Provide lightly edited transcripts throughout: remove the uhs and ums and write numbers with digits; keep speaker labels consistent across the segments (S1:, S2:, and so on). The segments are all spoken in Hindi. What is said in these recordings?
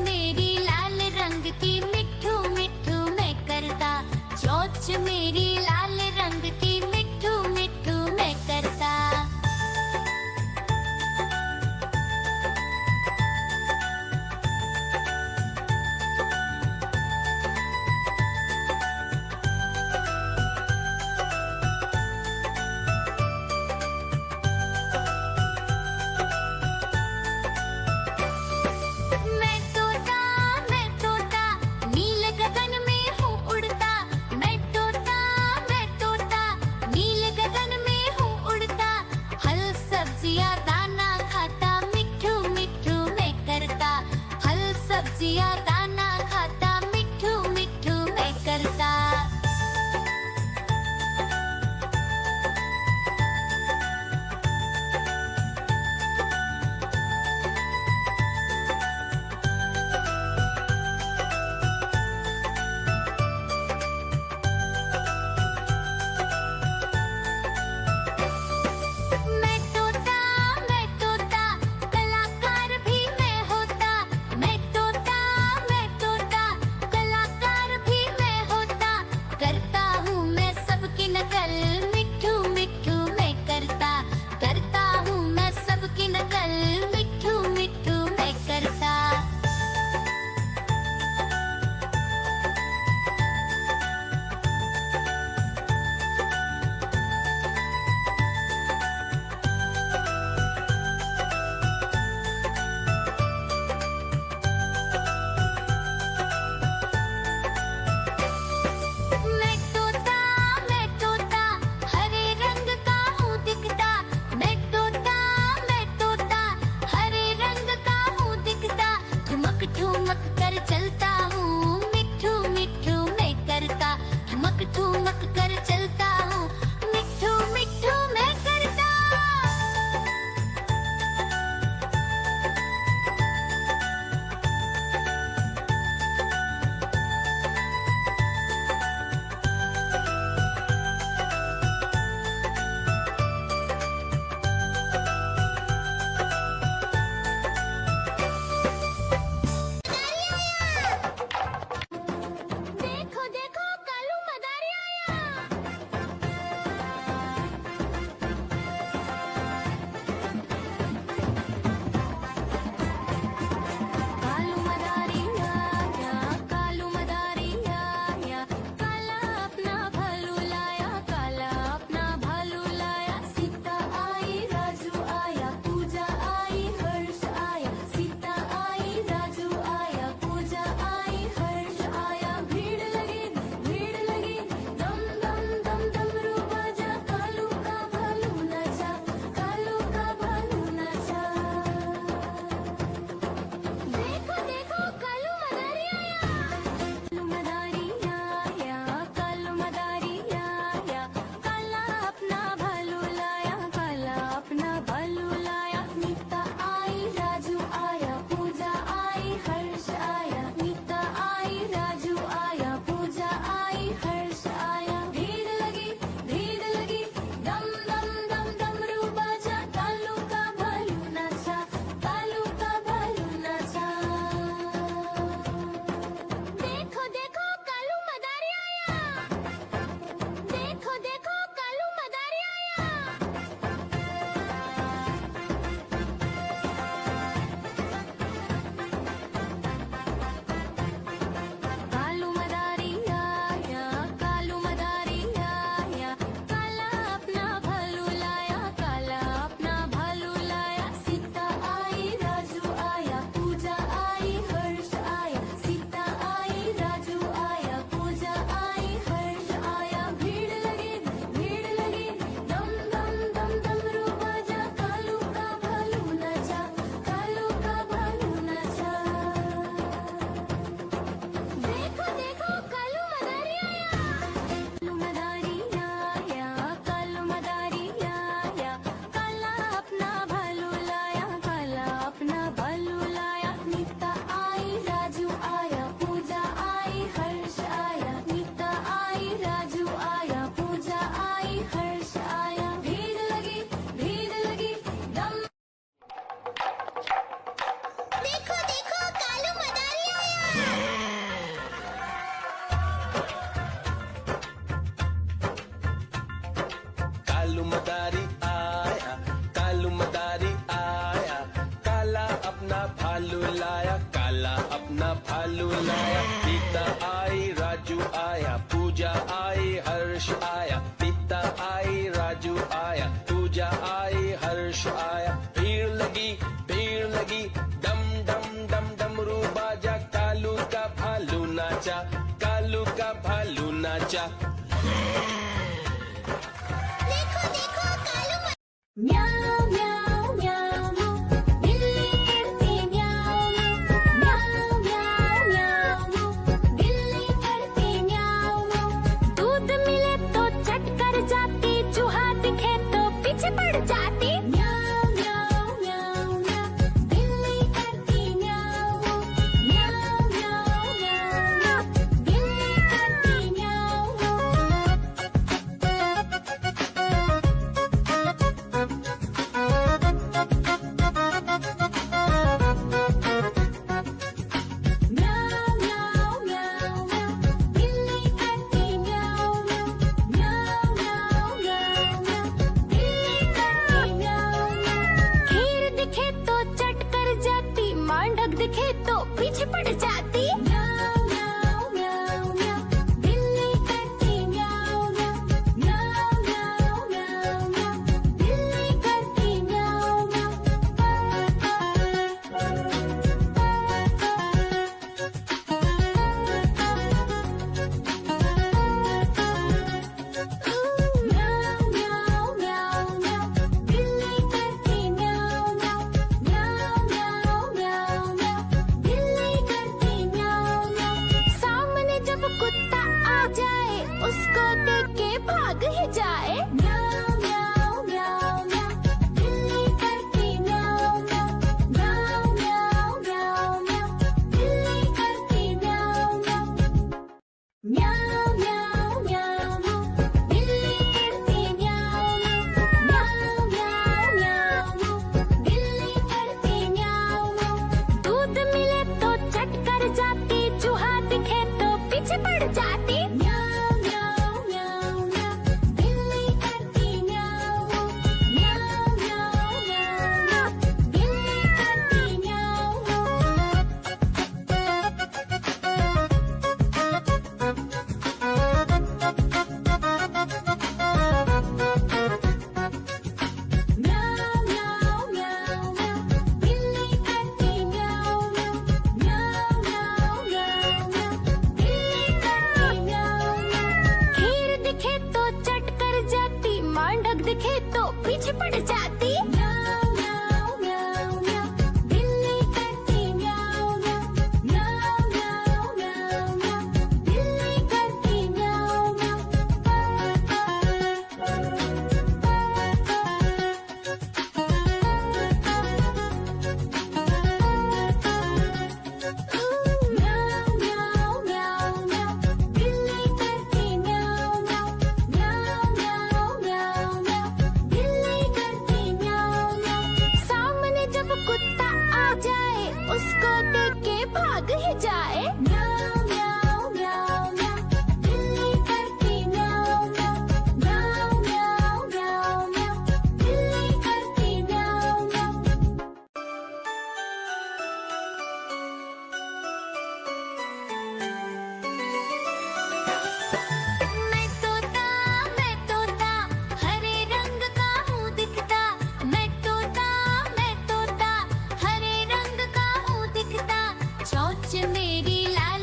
S1: मेरी लाल रंग की मिठू मिठू मैं करता, चोंच मेरी लाल रंग की मिठू मिठू मैं करता। मैं तोता
S2: अपना भालू लाया, काला अपना भालू लाया। सीता आई, राजू आया, पूजा आई, हर्ष आया। सीता आई, राजू आया, पूजा आई, हर्ष आया। भीड़ लगी, डम डम डम डमरू बाजा। कालू का भालू नाचा, कालू का भालू नाचा।
S1: देखो देखो कालू म्याऊ म्याऊ म्याऊ, बिल्ली करती म्याऊ म्याऊ म्याऊ म्याऊ, बिल्ली करती म्याऊ। दूध मिले तो चट कर जाती, चूहा दिखे तो पीछे पड़ जाती। म्याऊ म्याऊ म्याऊ म्याऊ, बिल्ली करती म्याऊ म्याऊ म्याऊ म्याऊ, बिल्ली करती म्याऊ। म्याऊ म्याऊ म्याऊ म्याऊ, बिल्ली करती म्याऊ म्याऊ म्याऊ म्याऊ म्याऊ, बिल्ली करती म्याऊ म्याऊ। खीर दिखे तो चट कर जाती, मांडक दिखे तो पीछे पड़ जाती। म्याऊ म्याऊ म्याऊ म्याऊ, बिल्ली करती म्याऊ म्याऊ म्याऊ म्याऊ म्याऊ, बिल्ली करती म्याऊ म्याऊ म्याऊ म्याऊ म्याऊ, बिल्ली करती म्याऊ म्याऊ म्याऊ म्याऊ म्याऊ, बिल्ली करती म्याऊ म्याऊ। सामने जब कुत्ता आ जाए, उसको देख के भाग ही जाए। म्याऊ म्याऊ म्याऊ म्याऊ, बिल्ली करती म्याऊ म्याऊ म्याऊ म्याऊ म्याऊ, बिल्ली करती म्याऊ म्याऊ। म्याऊ म्याऊ म्याऊ, बिल्ली करती म्याऊ म्याऊ म्याऊ म्याऊ, बिल्ली करती म्याऊ। दूध मिले तो चट कर जाती, चूहा दिखे तो पीछे पड़ जाती। म्याऊ म्याऊ म्याऊ म्याऊ, बिल्ली करती म्याऊ म्याऊ म्याऊ म्याऊ, बिल्ली करती म्याऊ म्याऊ म्याऊ म्याऊ, बिल्ली करती म्याऊ म्याऊ म्याऊ म्याऊ म्याऊ, बिल्ली करती म्याऊ। खीर दिखे तो चट कर जाती, मांडक दिखे तो पीछे पड़ जाती। म्याऊ म्याऊ म्याऊ म्याऊ, बिल्ली करती म्याऊ म्याऊ म्याऊ म्याऊ म्याऊ, बिल्ली करती म्याऊ म्याऊ म्याऊ म्याऊ म्याऊ, बिल्ली करती म्याऊ म्याऊ म्याऊ म्याऊ म्याऊ, बिल्ली करती म्याऊ। सामने जब कुत्ता आ जाए, उसको देख के भाग ही जाए। म्याऊ म्याऊ म्याऊ म्याऊ, बिल्ली करती म्याऊ म्याऊ म्याऊ म्याऊ म्याऊ, बिल्ली करती म्याऊ। मैं तोता हरे रंग का हूँ दिखता। मैं तोता हरे रंग का हूँ दिखता। चोंच मेरी लाल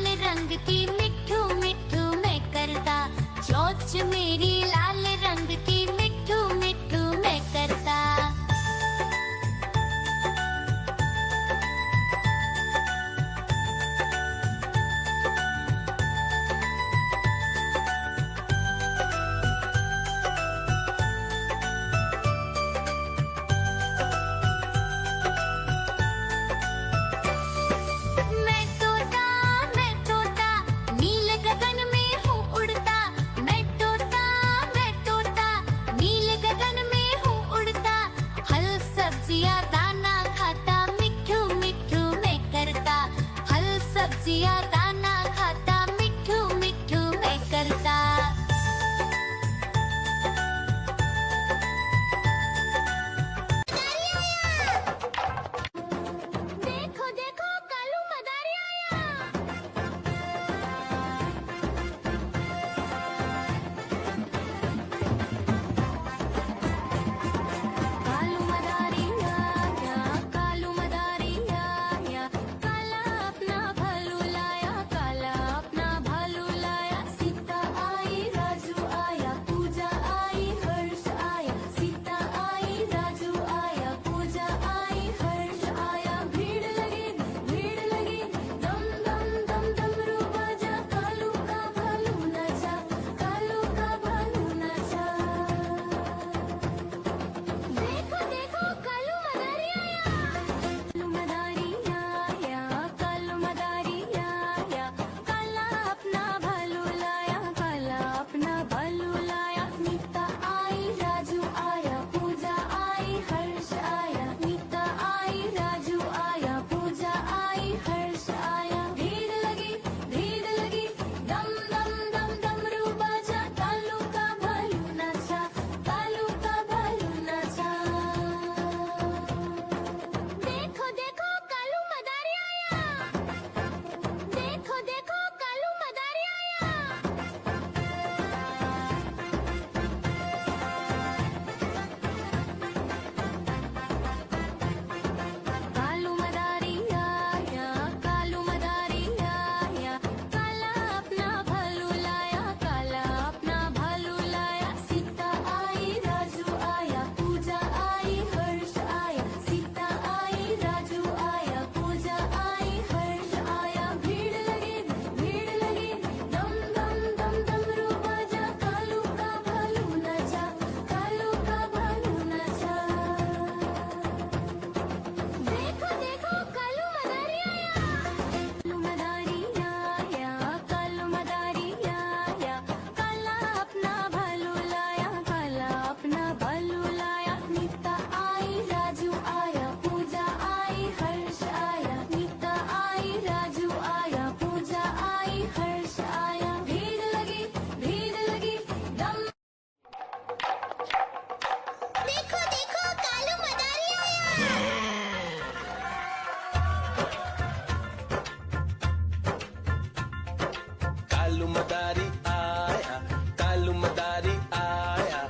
S2: मदारी आया, कालू मदारी आया,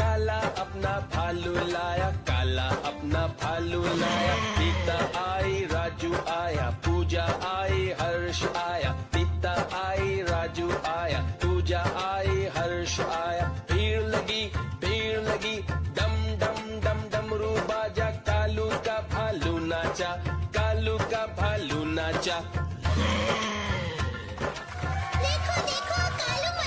S2: काला अपना भालू लाया, काला अपना भालू लाया। सीता आई, राजू आया, पूजा आई, हर्ष आया। सीता आई, राजू आया, पूजा आई, हर्ष आया। भीड़ लगी, डम डम डम डमरू बाजा, कालू का भालू नाचा, कालू का भालू नाचा।